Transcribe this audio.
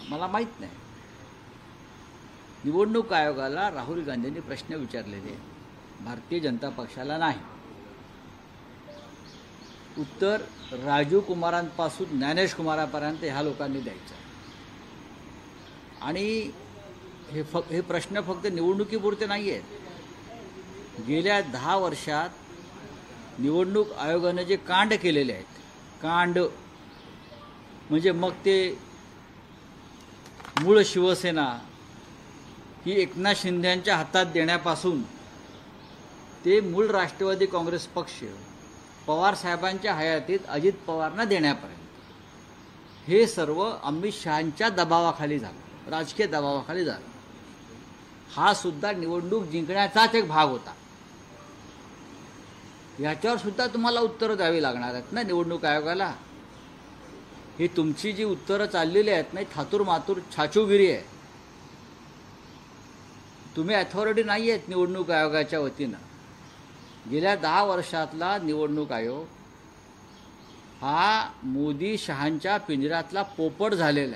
मला माहीत नाही. निवडणूक आयोगाला राहुल गांधींनी प्रश्न विचारलेले आहेत, भारतीय जनता पक्षाला नाही. उत्तर राजीव कुमारांपासून ज्ञानेश कुमारापर्यंत ह्या लोकांनी द्यायचं. आणि हे प्रश्न फक्त निवडणुकीपुरते नाही आहेत. गेल्या 10 वर्षात निवडणूक आयोगाने जे कांड केलेले आहेत, कांड म्हणजे मग ते मूळ शिवसेना ही एकनाथ शिंदेंच्या हातात देण्यापासून ते मूळ राष्ट्रवादी काँग्रेस पक्ष पवार साहेबांच्या हयातीत अजित पवारांना देण्यापर्यंत, हे सर्व अमित शहांच्या दबावाखाली झालं, राजकीय दबावाखाली झालं. हा सुद्धा निवडणूक जिंकण्याचाच एक भाग होता. याच्यावर सुद्धा तुम्हाला उत्तरं द्यावी लागणार आहेत ना निवडणूक आयोगाला. ही तुमची जी उत्तरं चाललेली आहेत ना, थातूर मातूर छाछूगिरी आहे. तुम्ही अथॉरिटी नाही आहेत निवडणूक आयोगाच्या वतीनं. गेल्या 10 वर्षातला निवडणूक आयोग हा मोदी शहांच्या पिंजऱ्यातला पोपट झालेला आहे.